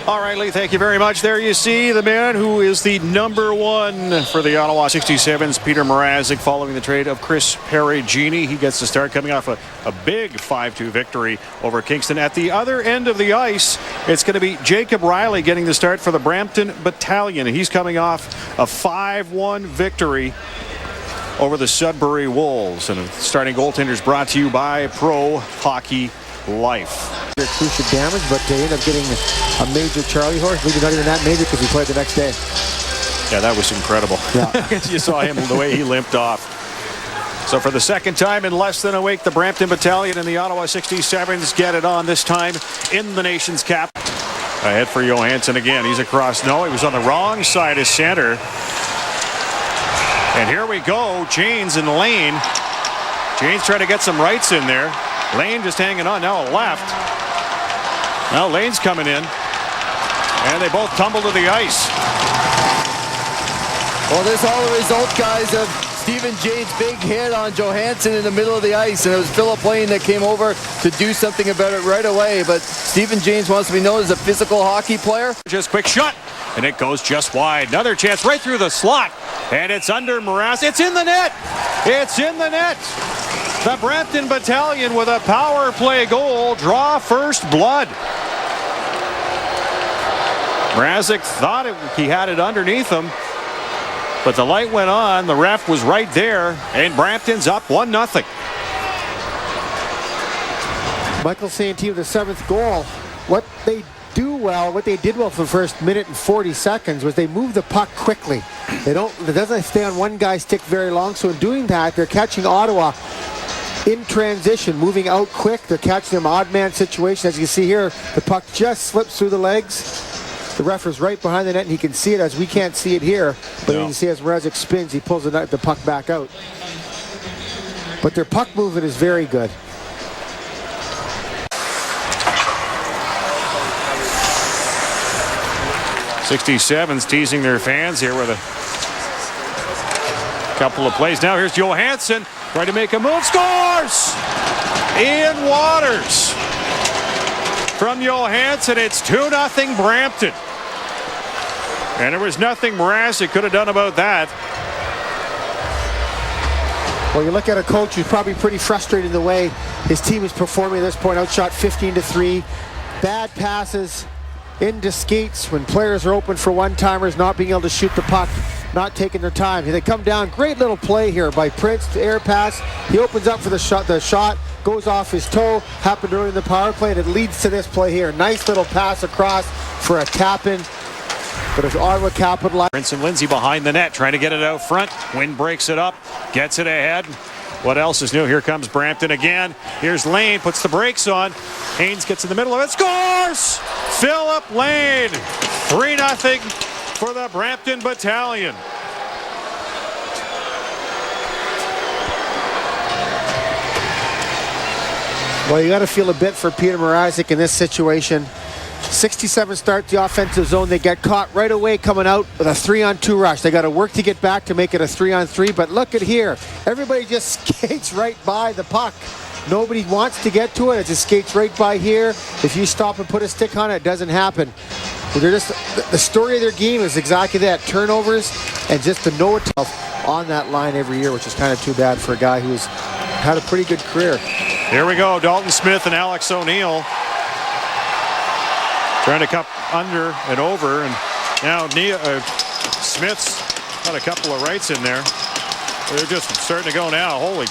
All right, Lee, thank you very much. There you see the man who is the #1 for the Ottawa 67's, Petr Mrazek, following the trade of Chris Perigini. He gets the start coming off a big 5-2 victory over Kingston. At the other end of the ice, it's going to be Jacob Riley getting the start for the Brampton Battalion. He's coming off a 5-1 victory over the Sudbury Wolves. And starting goaltenders brought to you by Pro Hockey Life. Crucial damage, but they end up getting a major Charlie horse. Maybe not even that major because he played the next day. Yeah, that was incredible. Yeah. You saw him, the way he limped off. So for the second time in less than a week, the Brampton Battalion and the Ottawa 67's get it on, this time in the nation's cap. Ahead for Johansson again. He's across. No, he was on the wrong side of center. And here we go, Janes and Lane. Janes trying to get some rights in there. Lane just hanging on, now left. Now Lane's coming in. And they both tumble to the ice. Well, this all the result, guys, of Stephen Jane's big hit on Johansson in the middle of the ice. And it was Philip Lane that came over to do something about it right away. But Stephen Janes wants to be known as a physical hockey player. Just quick shot. And it goes just wide. Another chance right through the slot. And it's under Mrazek. It's in the net. It's in the net. The Brampton Battalion with a power play goal draw first blood. Mrazek thought he had it underneath him, but the light went on. The ref was right there, and Brampton's up 1-0. Michael Santini with the 7th goal. What they did well for the first minute and 40 seconds was they moved the puck quickly. It doesn't stay on one guy's stick very long, so in doing that, they're catching Ottawa in transition, moving out quick. They're catching them odd man situation. As you see here, the puck just slips through the legs. The ref is right behind the net, and he can see it as we can't see it here. But you can see as Mrazek spins, he pulls the puck back out. But their puck movement is very good. '67's teasing their fans here with a couple of plays. Now here's Johansson trying to make a move. Scores! Ian Waters from Johansson. It's 2-0 Brampton. And there was nothing Mrazek could have done about that. Well, you look at a coach who's probably pretty frustrated the way his team is performing at this point. Outshot 15-3. Bad passes into skates when players are open for one-timers, not being able to shoot the puck, not taking their time. They come down. Great little play here by Prince, the air pass. He opens up for the shot. The shot goes off his toe. Happened early in the power play, and it leads to this play here. Nice little pass across for a tap-in. But if Ottawa capitalized. Prince and Lindsay behind the net, trying to get it out front. Wynn breaks it up, gets it ahead. What else is new? Here comes Brampton again. Here's Lane, puts the brakes on. Haynes gets in the middle of it, scores! Philip Lane, 3-0 for the Brampton Battalion. Well, you got to feel a bit for Petr Mrazek in this situation. 67 start the offensive zone. They get caught right away coming out with a 3-on-2 rush. They got to work to get back to make it a 3-on-3. But look at here. Everybody just skates right by the puck. Nobody wants to get to it. It just skates right by here. If you stop and put a stick on it, it doesn't happen. They're just, the story of their game is exactly that. Turnovers and just to know it on that line every year, which is kind of too bad for a guy who's had a pretty good career. Here we go. Dalton Smith and Alex O'Neill trying to cup under and over, and now Smith's got a couple of rights in there. They're just starting to go now. Holy.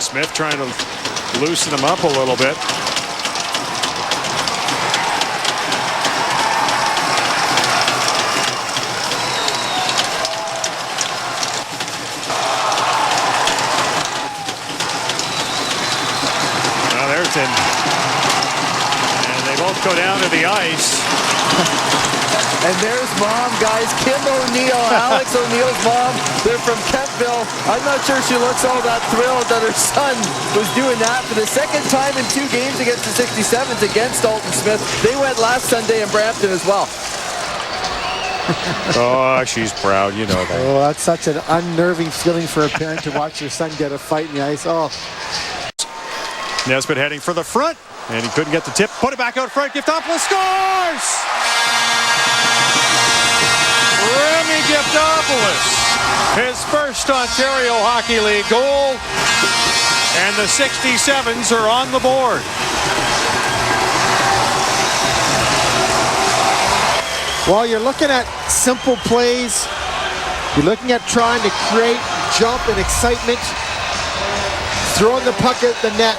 Smith trying to loosen him up a little bit. And they both go down to the ice. And there's mom, guys. Kim O'Neill, Alex O'Neill's mom. They're from Kentville. I'm not sure she looks all that thrilled that her son was doing that for the second time in 2 games against the 67's against Dalton Smith. They went last Sunday in Brampton as well. Oh, she's proud, you know that. Oh, that's such an unnerving feeling for a parent to watch your son get a fight in the ice. Oh. Nesbitt heading for the front, and he couldn't get the tip. Put it back out front. Giftopoulous scores! Remy Giftopoulous, his first Ontario Hockey League goal, and the 67's are on the board. Well, you're looking at simple plays. You're looking at trying to create jump and excitement. Throwing the puck at the net,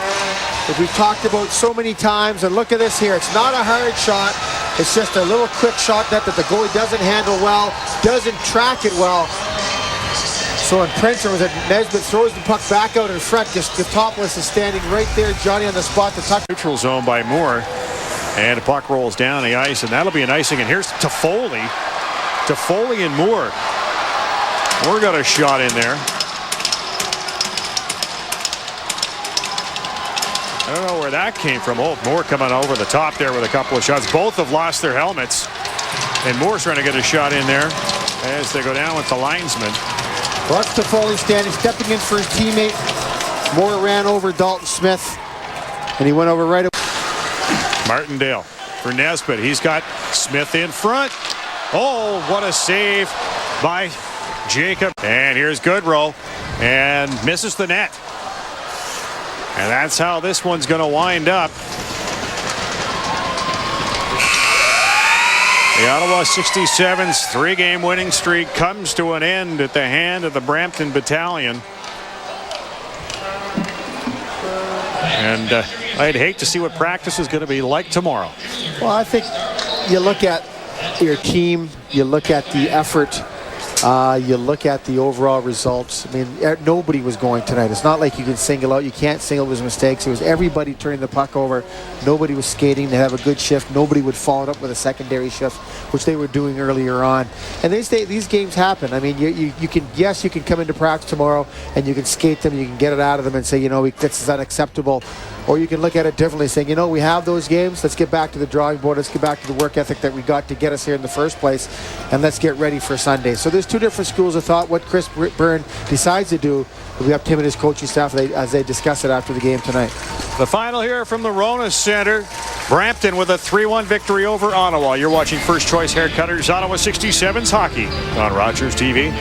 that we've talked about so many times. And look at this here. It's not a hard shot. It's just a little quick shot that the goalie doesn't handle well, doesn't track it well. So in Princeton was that Nesbitt throws the puck back out in front. Just Giftopoulous is standing right there, Johnny on the spot to tuck. Neutral zone by Moore. And the puck rolls down the ice, and that'll be an icing. And here's Toffoli. Toffoli and Moore. Moore got a shot in there. I don't know where that came from. Oh, Moore coming over the top there with a couple of shots. Both have lost their helmets. And Moore's trying to get a shot in there as they go down with the linesman. Well, that's Toffoli standing, stepping in for his teammate. Moore ran over Dalton Smith, and he went over right. Martindale for Nesbitt. He's got Smith in front. Oh, what a save by Jacob. And here's Goodrow, and misses the net. And that's how this one's going to wind up. The Ottawa 67's three-game winning streak comes to an end at the hand of the Brampton Battalion. And I'd hate to see what practice is going to be like tomorrow. Well, I think you look at your team, you look at the effort, you look at the overall results. I mean, nobody was going tonight. It's not like you can single out. You can't single his mistakes. It was everybody turning the puck over. Nobody was skating to have a good shift. Nobody would follow it up with a secondary shift, which they were doing earlier on. And these games happen. I mean, you can, yes, you can come into practice tomorrow and you can skate them. You can get it out of them and say, you know, this is unacceptable. Or you can look at it differently, saying, you know, we have those games. Let's get back to the drawing board. Let's get back to the work ethic that we got to get us here in the first place, and let's get ready for Sunday. So there's two different schools of thought. What Chris Byrne decides to do will be up to him and his coaching staff as they discuss it after the game tonight. The final here from the Rona Center. Brampton with a 3-1 victory over Ottawa. You're watching First Choice Haircutters Ottawa 67's hockey on Rogers TV.